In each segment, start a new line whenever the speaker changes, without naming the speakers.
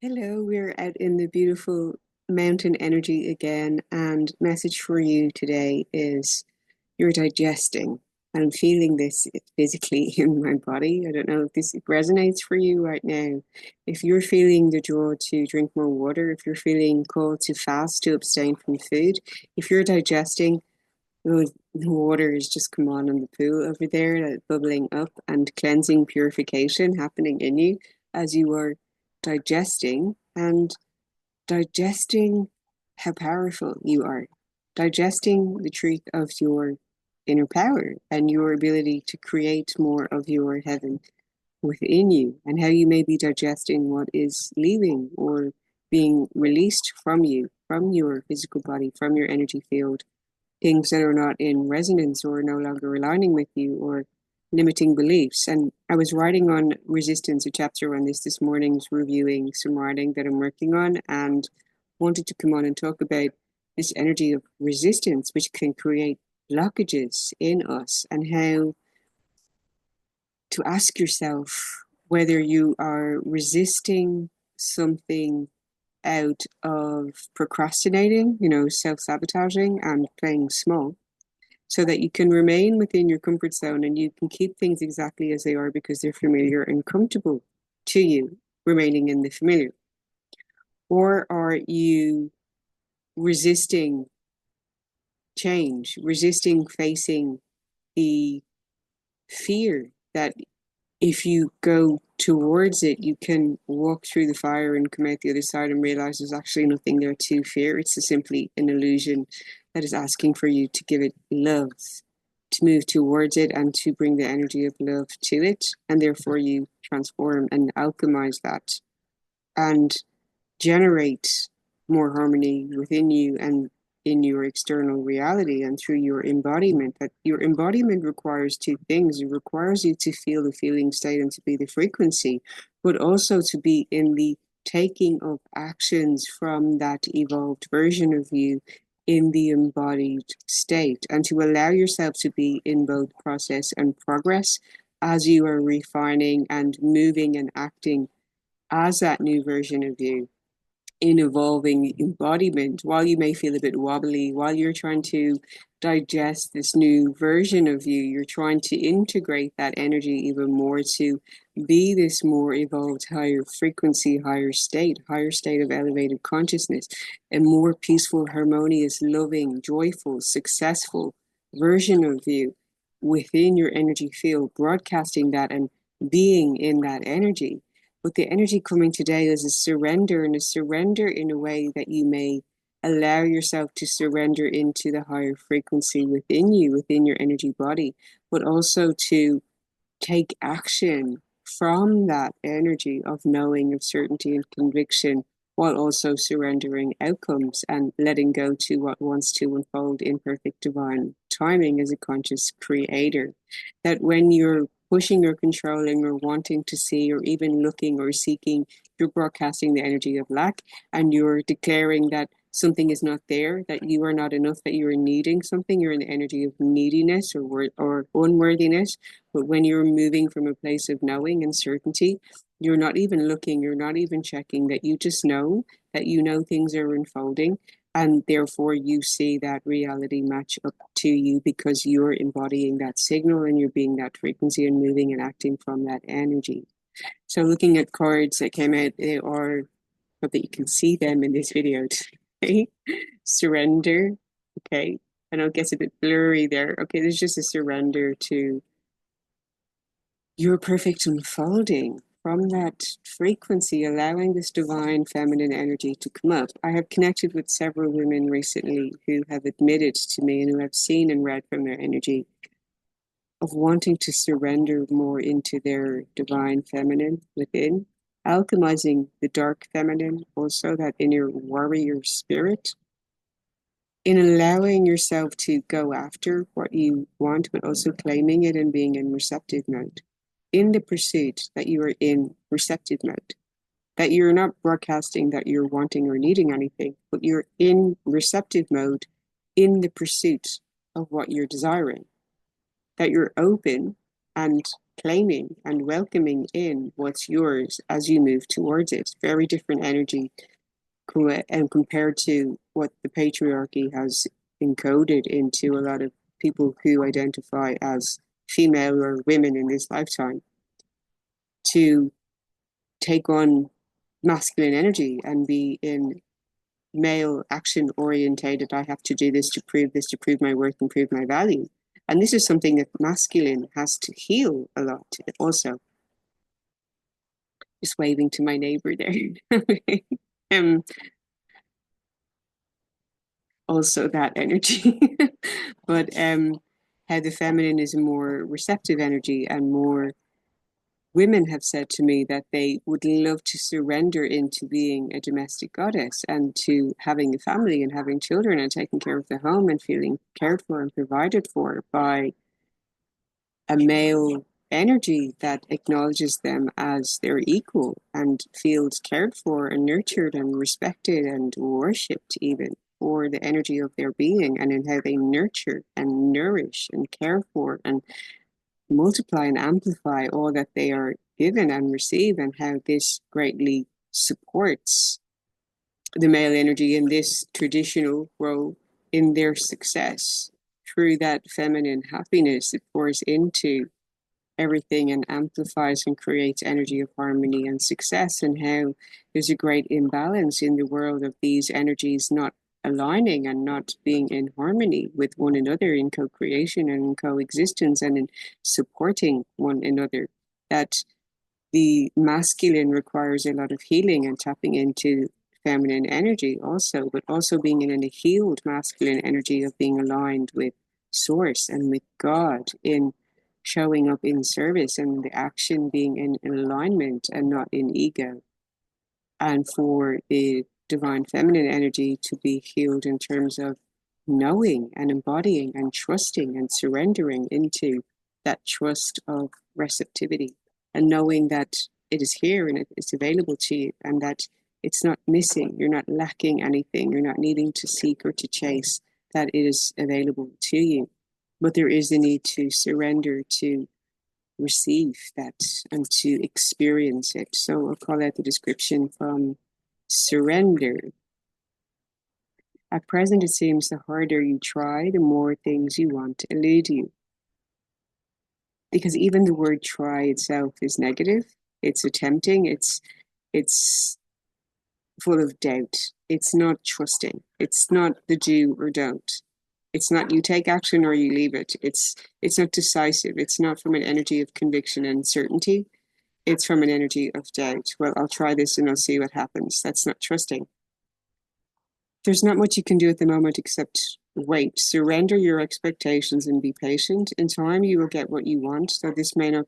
Hello, we're out in the beautiful mountain energy again, and message for you today is you're digesting. I'm feeling this physically in my body. I don't know if this resonates for you right now. If you're feeling the draw to drink more water, if you're feeling called to fast, to abstain from food, if you're digesting, the water has just come on in the pool over there, bubbling up and cleansing purification happening in you as you are digesting and digesting how powerful you are, digesting the truth of your inner power and your ability to create more of your heaven within you, and how you may be digesting what is leaving or being released from you, from your physical body, from your energy field, things that are not in resonance or no longer aligning with you or limiting beliefs. And I was writing on resistance, a chapter on this morning, reviewing some writing that I'm working on, and wanted to come on and talk about this energy of resistance, which can create blockages in us, and how to ask yourself whether you are resisting something out of procrastinating, self sabotaging and playing small, so that you can remain within your comfort zone and you can keep things exactly as they are because they're familiar and comfortable to you, remaining in the familiar. Or are you resisting change, resisting facing the fear that if you go towards it, you can walk through the fire and come out the other side and realize there's actually nothing there to fear. It's simply an illusion that is asking for you to give it love, to move towards it and to bring the energy of love to it. And therefore you transform and alchemize that and generate more harmony within you and in your external reality and through your embodiment. That your embodiment requires two things. It requires you to feel the feeling state and to be the frequency, but also to be in the taking of actions from that evolved version of you in the embodied state, and to allow yourself to be in both process and progress as you are refining and moving and acting as that new version of you in evolving embodiment. While you may feel a bit wobbly, while you're trying to digest this new version of you, you're trying to integrate that energy even more to be this more evolved, higher frequency, higher state of elevated consciousness, a more peaceful, harmonious, loving, joyful, successful version of you within your energy field, broadcasting that and being in that energy. But the energy coming today is a surrender, and a surrender in a way that you may allow yourself to surrender into the higher frequency within you, within your energy body, but also to take action from that energy of knowing, of certainty and conviction, while also surrendering outcomes and letting go to what wants to unfold in perfect divine timing as a conscious creator. That when you're pushing or controlling or wanting to see or even looking or seeking, you're broadcasting the energy of lack, and you're declaring that something is not there, that you are not enough, that you are needing something. You're in the energy of neediness or unworthiness. But when you're moving from a place of knowing and certainty, you're not even looking, you're not even checking, that you just know that you know things are unfolding, and therefore you see that reality match up to you because you're embodying that signal and you're being that frequency and moving and acting from that energy. So looking at cards that came out, they are, hope that you can see them in this video today. Surrender. Okay. I know it gets a bit blurry there. Okay, there's just a surrender to your perfect unfolding from that frequency, allowing this divine feminine energy to come up. I have connected with several women recently who have admitted to me and who have seen and read from their energy of wanting to surrender more into their divine feminine within, alchemizing the dark feminine, also that inner warrior spirit, in allowing yourself to go after what you want, but also claiming it and being in receptive mode. In the pursuit, that you are in receptive mode, that you're not broadcasting that you're wanting or needing anything, but you're in receptive mode in the pursuit of what you're desiring, that you're open and claiming and welcoming in what's yours as you move towards it. Very different energy and compared to what the patriarchy has encoded into a lot of people who identify as female or women in this lifetime, to take on masculine energy and be in male action orientated. I have to do this, to prove my worth and prove my value. And this is something that masculine has to heal a lot also. Just waving to my neighbor there. um, also that energy. But how the feminine is a more receptive energy, and more women have said to me that they would love to surrender into being a domestic goddess and to having a family and having children and taking care of the home and feeling cared for and provided for by a male energy that acknowledges them as their equal and feels cared for and nurtured and respected and worshipped, even for the energy of their being and in how they nurture and nourish and care for and multiply and amplify all that they are given and receive, and how this greatly supports the male energy in this traditional role in their success through that feminine happiness that pours into everything and amplifies and creates energy of harmony and success, and how there's a great imbalance in the world of these energies not aligning and not being in harmony with one another in co-creation and in coexistence and in supporting one another. That the masculine requires a lot of healing and tapping into feminine energy also, but also being in a healed masculine energy of being aligned with source and with God in showing up in service, and the action being in alignment and not in ego. And for the divine feminine energy to be healed in terms of knowing and embodying and trusting and surrendering into that trust of receptivity, and knowing that it is here and it's available to you, and that it's not missing, you're not lacking anything, you're not needing to seek or to chase, that it is available to you. But there is a need to surrender to receive that and to experience it. So I'll call out the description from surrender. At present, it seems the harder you try, the more things you want to elude you. Because even the word try itself is negative. It's attempting. It's full of doubt. It's not trusting. It's not the do or don't. It's not you take action or you leave it. It's not decisive. It's not from an energy of conviction and certainty. It's from an energy of doubt. Well, I'll try this and I'll see what happens. That's not trusting. There's not much you can do at the moment except wait. Surrender your expectations and be patient. In time, you will get what you want, though this may not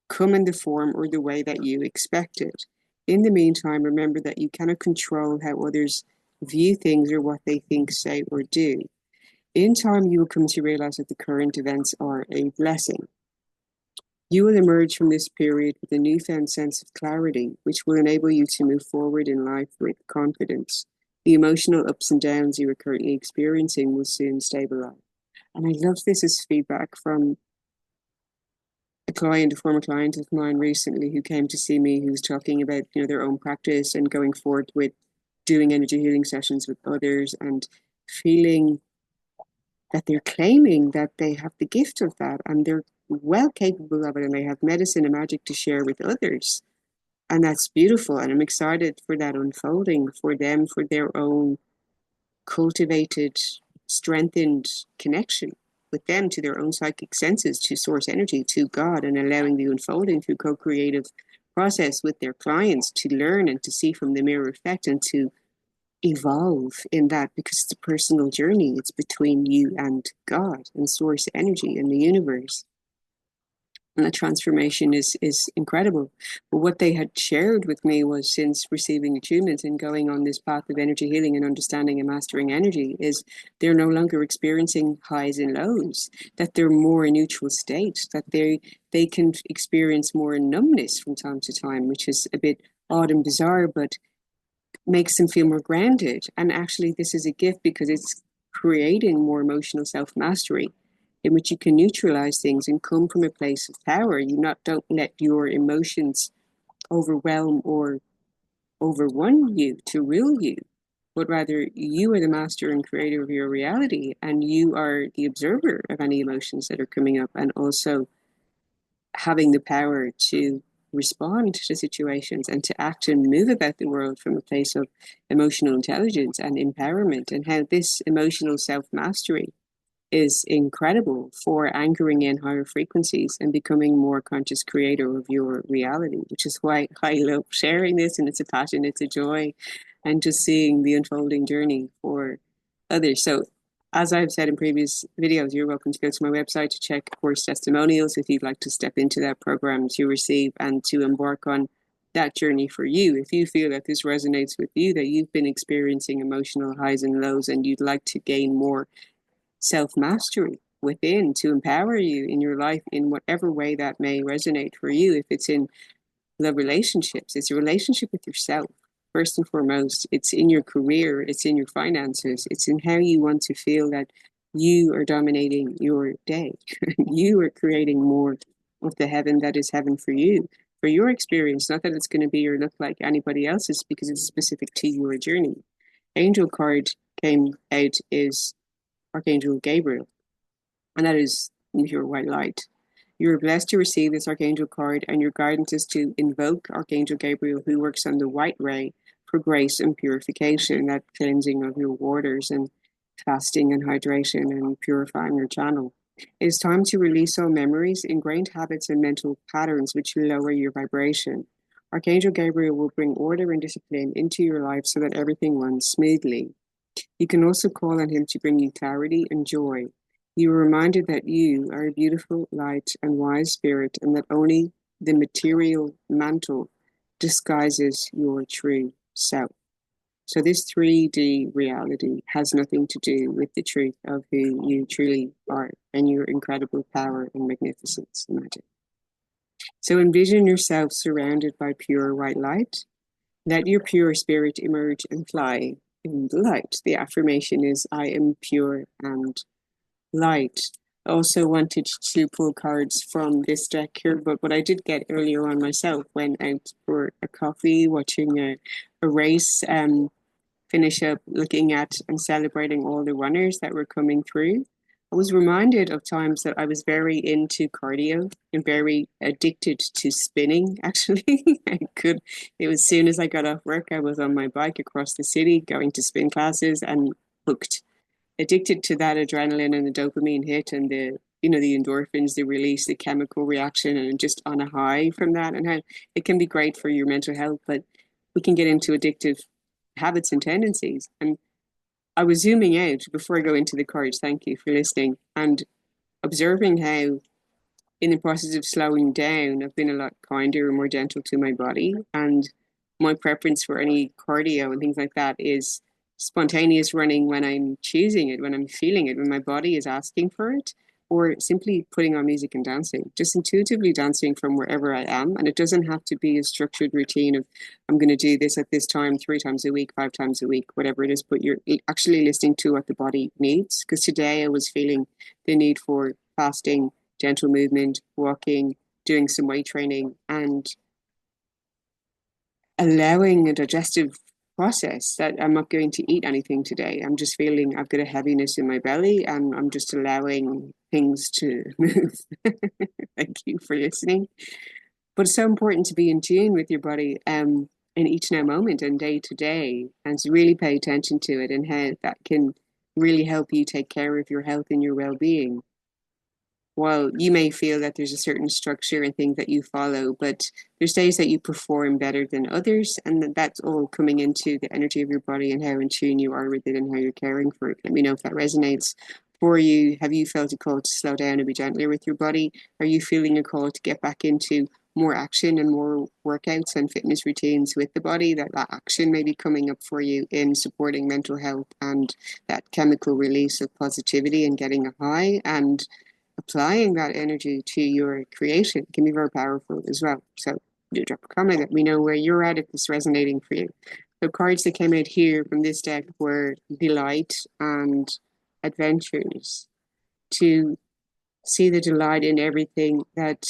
come in the form or the way that you expected. In the meantime, remember that you cannot control how others view things or what they think, say, or do. In time, you will come to realize that the current events are a blessing. You will emerge from this period with a newfound sense of clarity, which will enable you to move forward in life with confidence. The emotional ups and downs you are currently experiencing will soon stabilize. And I love this as feedback from a former client of mine recently who came to see me, who was talking about, their own practice and going forward with doing energy healing sessions with others, and feeling that they're claiming that they have the gift of that and they're well capable of it, and they have medicine and magic to share with others. And that's beautiful. And I'm excited for that unfolding for them, for their own cultivated, strengthened connection with them, to their own psychic senses, to source energy, to God, and allowing the unfolding through co-creative process with their clients to learn and to see from the mirror effect and to evolve in that, because it's a personal journey. It's between you and God and source energy and the universe. And the transformation is incredible. But what they had shared with me was, since receiving attunement and going on this path of energy healing and understanding and mastering energy, is they're no longer experiencing highs and lows, that they're more in neutral state, that they can experience more numbness from time to time, which is a bit odd and bizarre, but makes them feel more grounded. And actually, this is a gift because it's creating more emotional self-mastery in which you can neutralize things and come from a place of power. Don't let your emotions overwhelm or overrun you to rule you, but rather you are the master and creator of your reality, and you are the observer of any emotions that are coming up, and also having the power to respond to situations and to act and move about the world from a place of emotional intelligence and empowerment, and how this emotional self-mastery is incredible for anchoring in higher frequencies and becoming more conscious creator of your reality, which is why I love sharing this. And it's a passion, it's a joy, and just seeing the unfolding journey for others. So as I've said in previous videos, you're welcome to go to my website to check course testimonials if you'd like to step into that program to receive and to embark on that journey for you. If you feel that this resonates with you, that you've been experiencing emotional highs and lows and you'd like to gain more self-mastery within to empower you in your life in whatever way that may resonate for you. If it's in love relationships, it's a relationship with yourself first and foremost. It's in your career, it's in your finances, it's in how you want to feel that you are dominating your day. You are creating more of the heaven that is heaven for you, for your experience. Not that it's going to be or look like anybody else's, because it's specific to your journey. Angel card came out is Archangel Gabriel, and that is pure white light. You are blessed to receive this Archangel card, and your guidance is to invoke Archangel Gabriel, who works on the white ray for grace and purification, that cleansing of your waters and fasting and hydration and purifying your channel. It is time to release all memories, ingrained habits, and mental patterns which lower your vibration. Archangel Gabriel will bring order and discipline into your life so that everything runs smoothly. You can also call on him to bring you clarity and joy. You are reminded that you are a beautiful, light, and wise spirit, and that only the material mantle disguises your true self. So this 3D reality has nothing to do with the truth of who you truly are and your incredible power and magnificence and magic. So envision yourself surrounded by pure white light. Let your pure spirit emerge and fly in the light. The affirmation is, I am pure and light. I also wanted to pull cards from this deck here, but what I did get earlier on myself, went out for a coffee, watching a race, finish up looking at and celebrating all the runners that were coming through. I was reminded of times that I was very into cardio and very addicted to spinning, actually. It was as soon as I got off work, I was on my bike across the city going to spin classes and hooked, addicted to that adrenaline and the dopamine hit and the endorphins, the release, the chemical reaction, and just on a high from that, and how it can be great for your mental health, but we can get into addictive habits and tendencies. And I was zooming out before I go into the cards. Thank you for listening, and observing how in the process of slowing down, I've been a lot kinder and more gentle to my body. And my preference for any cardio and things like that is spontaneous running when I'm choosing it, when I'm feeling it, when my body is asking for it, or simply putting on music and dancing, just intuitively dancing from wherever I am. And it doesn't have to be a structured routine of, I'm going to do this at this time, 3 times a week, 5 times a week, whatever it is, but you're actually listening to what the body needs. Because today I was feeling the need for fasting, gentle movement, walking, doing some weight training, and allowing a digestive process that I'm not going to eat anything today. I'm just feeling I've got a heaviness in my belly, and I'm just allowing things to move. Thank you for listening. But it's so important to be in tune with your body in each now moment and day to day, and to really pay attention to it and how that can really help you take care of your health and your well-being. While you may feel that there's a certain structure and things that you follow, but there's days that you perform better than others, and that's all coming into the energy of your body and how in tune you are with it and how you're caring for it. Let me know if that resonates for you. Have you felt a call to slow down and be gentler with your body? Are you feeling a call to get back into more action and more workouts and fitness routines with the body? That action may be coming up for you in supporting mental health and that chemical release of positivity and getting a high, and applying that energy to your creation can be very powerful as well. So do drop a comment, let me know where you're at, if it's resonating for you. The cards that came out here from this deck were delight and adventures. To See the delight in everything, that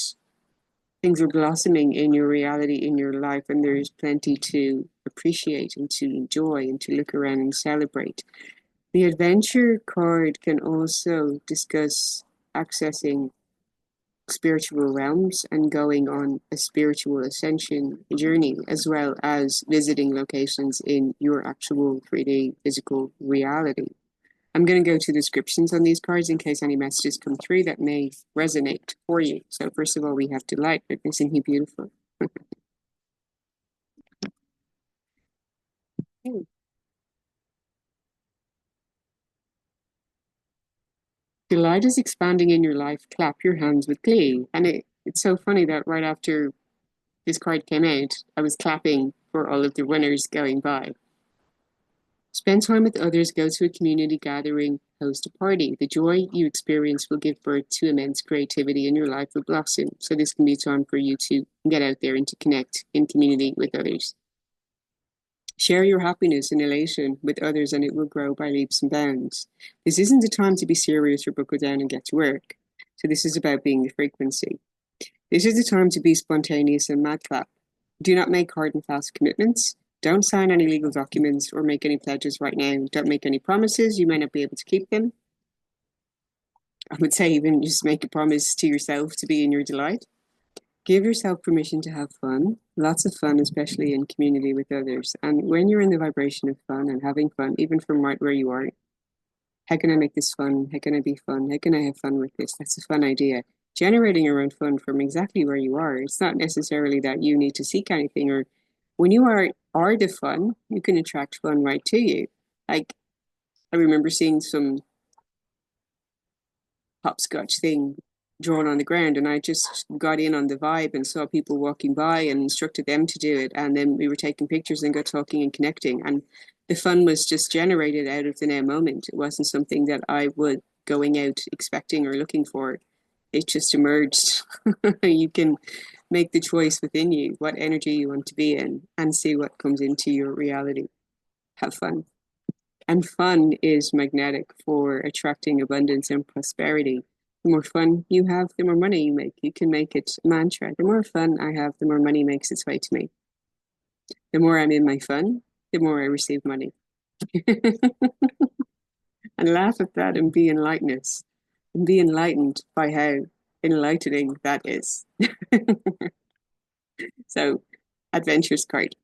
things are blossoming in your reality, in your life, and there's plenty to appreciate and to enjoy and to look around and celebrate. The adventure card can also discuss accessing spiritual realms and going on a spiritual ascension journey, as well as visiting locations in your actual 3D physical reality. I'm going to go to descriptions on these cards in case any messages come through that may resonate for you. So first of all, we have delight. Isn't he beautiful? Delight is expanding in your life. Clap your hands with glee. And it's so funny that right after this card came out, I was clapping for all of the winners going by. Spend time with others, go to a community gathering, host a party. The joy you experience will give birth to immense creativity and your life will blossom. So this can be time for you to get out there and to connect in community with others. Share your happiness and elation with others and it will grow by leaps and bounds. This isn't a time to be serious or buckle down and get to work. So this is about being the frequency. This is the time to be spontaneous and madcap. Do not make hard and fast commitments. Don't sign any legal documents or make any pledges right now. Don't make any promises. You may not be able to keep them. I would say even just make a promise to yourself to be in your delight. Give yourself permission to have fun. Lots of fun, especially in community with others. And when you're in the vibration of fun and having fun, even from right where you are, how can I make this fun? How can I be fun? How can I have fun with this? That's a fun idea. Generating your own fun from exactly where you are. It's not necessarily that you need to seek anything, or when you are the fun, you can attract fun right to you. Like I remember seeing some hopscotch thing drawn on the ground, and I just got in on the vibe and saw people walking by and instructed them to do it, and then we were taking pictures and got talking and connecting, and the fun was just generated out of the now moment. It wasn't something that I would going out expecting or looking for. It just emerged. You can make the choice within you what energy you want to be in and see what comes into your reality. Have fun. And fun is magnetic for attracting abundance and prosperity. The more fun you have, the more money you make. You can make it a mantra. The more fun I have, the more money makes its way to me. The more I'm in my fun, the more I receive money. And laugh at that and be enlightened. And be enlightened by how enlightening that is. So, adventurous card.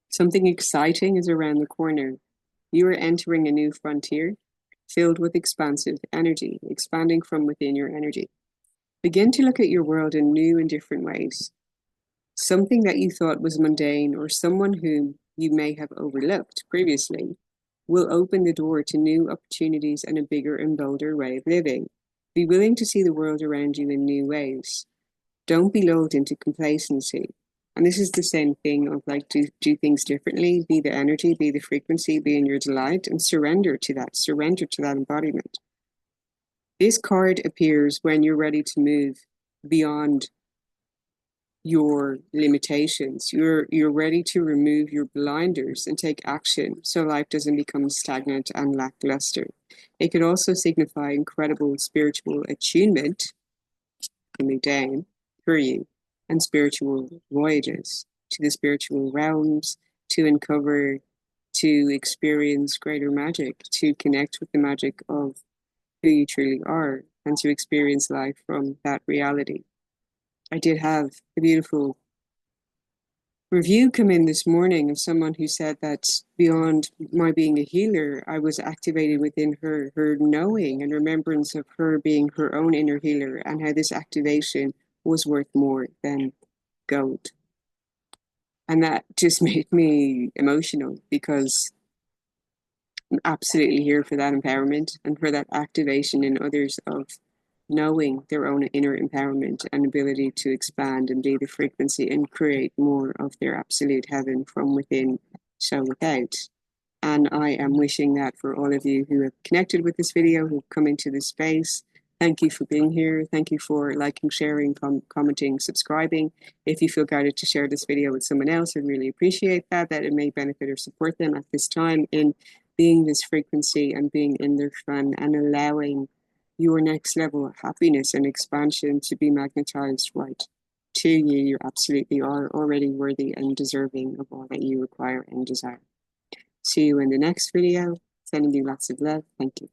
Something exciting is around the corner. You are entering a new frontier filled with expansive energy, expanding from within your energy. Begin to look at your world in new and different ways. Something that you thought was mundane or someone whom you may have overlooked previously will open the door to new opportunities and a bigger and bolder way of living. Be willing to see the world around you in new ways. Don't be lulled into complacency. And this is the same thing of like, do things differently, be the energy, be the frequency, be in your delight, and surrender to that embodiment. This card appears when you're ready to move beyond your limitations. You're ready to remove your blinders and take action so life doesn't become stagnant and lackluster. It could also signify incredible spiritual attunement coming down for you and spiritual voyages to the spiritual realms, to uncover, to experience greater magic, to connect with the magic of who you truly are, and to experience life from that reality. I did have a beautiful review come in this morning of someone who said that beyond my being a healer, I was activated within her knowing and remembrance of her being her own inner healer, and how this activation was worth more than gold. And that just made me emotional because I'm absolutely here for that empowerment and for that activation in others of knowing their own inner empowerment and ability to expand and be the frequency and create more of their absolute heaven from within, so without. And I am wishing that for all of you who have connected with this video, who've come into this space. Thank you for being here. Thank you for liking, sharing, commenting, subscribing. If you feel guided to share this video with someone else, I'd really appreciate that it may benefit or support them at this time in being this frequency and being in their fun and allowing your next level of happiness and expansion to be magnetized right to you. You absolutely are already worthy and deserving of all that you require and desire. See you in the next video. Sending you lots of love. Thank you.